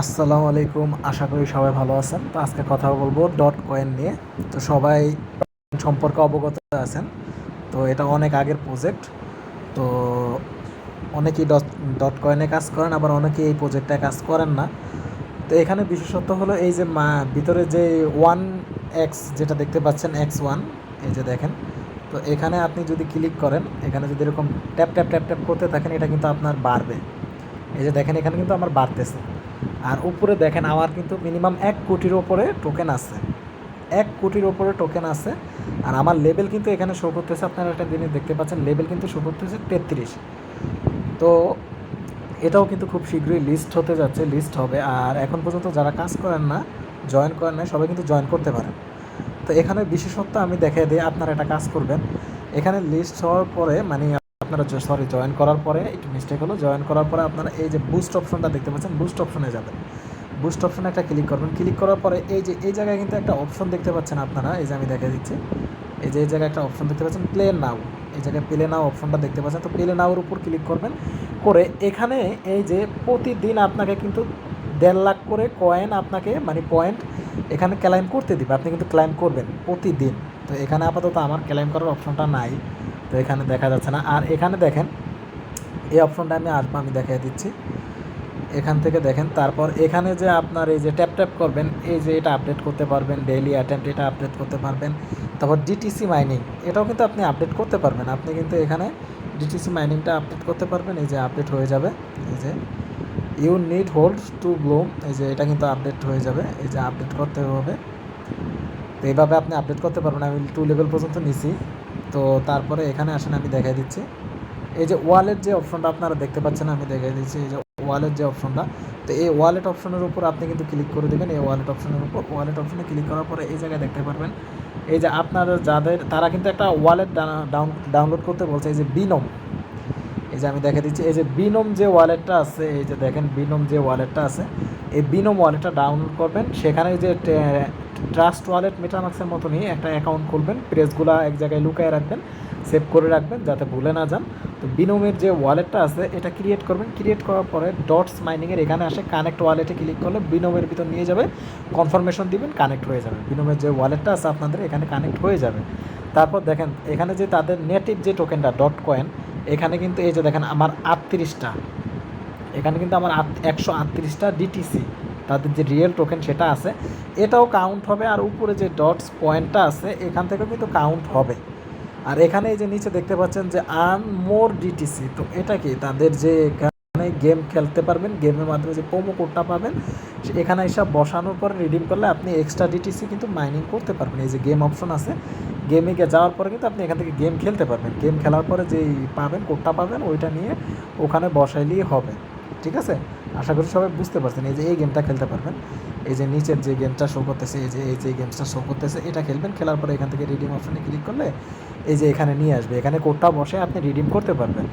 আসসালামু আলাইকুম, আশা করি সবাই ভালো আছেন। তো আজকে কথা বলবো ডট কয়েন নিয়ে। তো সবাই সম্পর্কে অবগত আছেন। তো এটা অনেক আগের প্রজেক্ট। তো অনেকেই ডট ডট কয়েনে কাজ করেন, আবার অনেকেই এই প্রজেক্টটায় কাজ করেন না। তো এখানে বিশেষত্ব হলো এই যে ভিতরে যে 1x যেটা দেখতে পাচ্ছেন x1, এই যে দেখেন। তো এখানে আপনি যদি ক্লিক করেন, এখানে যদি এরকম ট্যাপ ট্যাপ ট্যাপ ট্যাপ করতে থাকেন, এটা কিন্তু আপনার বাড়বে। এই যে দেখেন, এখানে কিন্তু আমার বাড়তেছে। আর উপরে দেখেন আমার কিন্তু মিনিমাম 1 কোটির ওপরে টোকেন আছে, 1 কোটির ওপরে টোকেন আছে। আর আমার লেভেল কিন্তু এখানে শো করতেছে, আপনারা একটা জিনিস দেখতে পাচ্ছেন, লেভেল কিন্তু শো করতেছে 33। তো এটাও কিন্তু খুব শীঘ্রই লিস্ট হতে যাচ্ছে, লিস্ট হবে। আর এখন পর্যন্ত যারা কাজ করেন না, জয়েন করেন না, সবাই কিন্তু জয়েন করতে পারেন। তো এখানে বিশেষত্ব আমি দেখিয়ে দিই, আপনারা এটা কাজ করবেন। এখানে লিস্ট হওয়ার পরে মানে আপনারা জয়েন করার পরে একটু মিস্টেক হলো, জয়েন করার পরে আপনারা এই যে বুস্ট অপশনটা দেখতে পাচ্ছেন, বুস্ট অপশনে যাবেন। বুস্ট অপশনে একটা ক্লিক করবেন। ক্লিক করার পরে এই যে এই জায়গায় কিন্তু একটা অপশন দেখতে পাচ্ছেন আপনারা, এই যে আমি দেখিয়ে দিচ্ছি। এই যে এই জায়গায় একটা অপশন দেখতে পাচ্ছেন, প্লে নাও। এই জায়গায় প্লে নাও অপশনটা দেখতে পাচ্ছেন। তো প্লে নাওর উপর ক্লিক করবেন, করে এখানে এই যে প্রতিদিন আপনাকে কিন্তু 1.5 লাখ করে কয়েন আপনাকে মানে পয়েন্ট এখানে ক্লাইম করতে দিবে। আপনি কিন্তু ক্লাইম করবেন প্রতিদিন। তো এখানে আপাতত আমার ক্লাইম করার অপশনটা নাই, তো এখানে দেখা যাচ্ছে না। আর এখানে দেখেন এই অপশনটা আমি আসবো, আমি দেখিয়ে দিচ্ছি। এখান থেকে দেখেন, তারপর এখানে যে আপনার এই যে ট্যাপ ট্যাপ করবেন, এই যে এটা আপডেট করতে পারবেন, ডেইলি অ্যাটেম্প্ট এটা আপডেট করতে পারবেন। তারপর ডিটিসি মাইনিং, এটাও কিন্তু আপনি আপডেট করতে পারবেন। আপনি কিন্তু এখানে ডিটিসি মাইনিংটা আপডেট করতে পারবেন। এই যে আপডেট হয়ে যাবে, এই যে you need hold to bloom, এই যে এটা কিন্তু আপডেট হয়ে যাবে। এই যে আপডেট করতে হবে, তো এইভাবে আপনি আপডেট করতে পারবেন। আমি 2 লেভেল পর্যন্ত নিছি। তো তারপরে এখানে আসেন, আমি দেখাই দিচ্ছি। এই যে ওয়ালেট যে অপশনটা আপনারা দেখতে পাচ্ছেন, আমি দেখাই দিচ্ছি। এই যে ওয়ালেট যে অপশনটা, তো এই ওয়ালেট অপশনের উপর আপনি কিন্তু ক্লিক করে দেবেন। এই ওয়ালেট অপশনের উপর, ওয়ালেট অপশনে ক্লিক করার পরে এই জায়গায় দেখতে পারবেন, এই যে আপনারা যাদের তারা কিন্তু একটা ওয়ালেট ডাউনলোড করতে বলছে, এই যে বিনম। এই যে আমি দেখে দিচ্ছি, এই যে বিনম যে ওয়ালেটটা আছে, এই যে দেখেন বিনম যে ওয়ালেটটা আছে, এই বিনম ওয়ালেটটা ডাউনলোড করবেন। সেখানে যে ট্রাস্ট ওয়ালেট মেটামাক্সের মতনই একটা অ্যাকাউন্ট খুলবেন, প্রেসগুলো এক জায়গায় লুকিয়ে রাখবেন, সেভ করে রাখবেন যাতে ভুলে না যান। তো বিনমের যে ওয়ালেটটা আছে এটা ক্রিয়েট করবেন। ক্রিয়েট করার পরে ডটস মাইনিংয়ের এখানে আসে কানেক্ট ওয়ালেটে ক্লিক করলে বিনমের ভিতর নিয়ে যাবে, কনফার্মেশন দিবেন, কানেক্ট হয়ে যাবে। বিনমের যে ওয়ালেটটা আছে আপনাদের এখানে কানেক্ট হয়ে যাবে। তারপর দেখেন এখানে যে তাদের নেটিভ যে টোকেনটা ডট কয়েন, এখানে কিন্তু এই যে দেখেন আমার 38টা, এখানে কিন্তু আমার 138টা ডিটিসি তাদের যে রিয়েল টোকেন সেটা আছে, এটাও কাউন্ট হবে। আর উপরে যে ডটস পয়েন্টটা আছে এখান থেকেও কিন্তু কাউন্ট হবে। আর এখানে এই যে নিচে দেখতে পাচ্ছেন যে আর্ন মোর ডিটিসি, তো এটা কি তাদের যে এখানে গেম খেলতে পারবেন, গেমের মাধ্যমে যে প্রোমো কোডটা পাবেন এখানে এসব বসানোর পরে রিডিম করলে আপনি এক্সট্রা ডিটিসি কিন্তু মাইনিং করতে পারবেন। এই যে গেম অপশন আছে, গেমে যাওয়ার পরে কিন্তু আপনি এখান থেকে গেম খেলতে পারবেন। গেম খেলার পরে যেই পাবেন কোডটা পাবেন, ওইটা নিয়ে ওখানে বসাইলেই হবে। ঠিক আছে, আশা করি সবাই বুঝতে পারছেন। এই যে এই গেমটা খেলতে পারবেন, এই যে নিচের যে গেমটা শো করতেছে, এই যে গেমসটা শো করতেছে, এটা খেলবেন। খেলার পরে এখান থেকে রিডিম অপশনে ক্লিক করলে এই যে এখানে নিয়ে আসবে, এখানে কোডটা বসে আপনি রিডিম করতে পারবেন।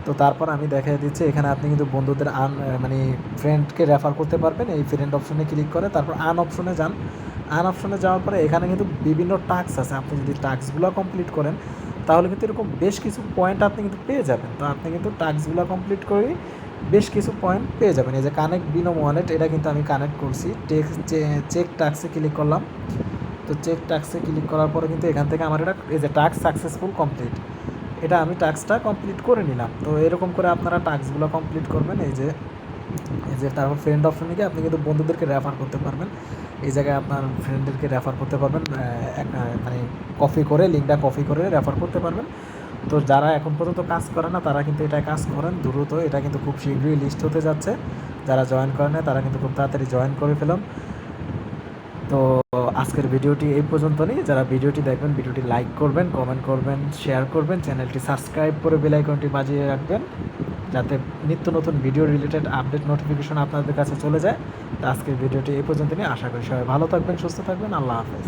তো তারপর আমি দেখিয়ে দিচ্ছি, এখানে আপনি কিন্তু বন্ধুদের মানে ফ্রেন্ডকে রেফার করতে পারবেন। এই ফ্রেন্ড অপশনে ক্লিক করে তারপর অপশনে যান। অপশনে যাওয়ার পরে এখানে কিন্তু বিভিন্ন টাস্ক আছে, আপনি যদি টাস্কগুলো কমপ্লিট করেন তাহলে কিন্তু এরকম বেশ কিছু পয়েন্ট আপনি কিন্তু পেয়ে যাবেন। তো আপনি কিন্তু টাস্কগুলো কমপ্লিট করেই বেশ কিছু পয়েন্ট পেয়ে যাবেন। এই যে কানেক্ট বিনম ওয়ালেট, এটা কিন্তু আমি কানেক্ট করছি। চেক টাস্কে ক্লিক করলাম। তো চেক টাস্কে ক্লিক করার পরে কিন্তু এখান থেকে আমার এটা এই যে টাস্ক সাকসেসফুল কমপ্লিট, এটা আমি টাস্কটা কমপ্লিট করে নিলাম। তো এরকম করে আপনারা টাস্কগুলো কমপ্লিট করবেন। এই যে তারপর ফ্রেন্ড অপশনে গিয়ে আপনি কিন্তু বন্ধুদেরকে রেফার করতে পারবেন। এই জায়গায় আপনার ফ্রেন্ডদেরকে রেফার করতে পারবেন, মানে কপি করে লিঙ্কটা কপি করে রেফার করতে পারবেন। তো যারা এখন পর্যন্ত কাজ করে না তারা কিন্তু এটা কাজ করেন দ্রুত, এটা কিন্তু খুব শীঘ্রই লিস্ট হতে যাচ্ছে। যারা জয়েন করে না তারা কিন্তু খুব তাড়াতাড়ি জয়েন করে ফেলুন। তো আজকের ভিডিওটি এই পর্যন্ত নেই। যারা ভিডিওটি দেখবেন, ভিডিওটি লাইক করবেন, কমেন্ট করবেন, শেয়ার করবেন, চ্যানেলটি সাবস্ক্রাইব করে বেল আইকনটি বাজিয়ে রাখবেন যাতে নিত্য নতুন ভিডিও রিলেটেড আপডেট নোটিফিকেশন আপনাদের কাছে চলে যায়। তো আজকের ভিডিওটি এই পর্যন্ত নিয়ে, আশা করি সবাই ভালো থাকবেন, সুস্থ থাকবেন। আল্লাহ হাফেজ।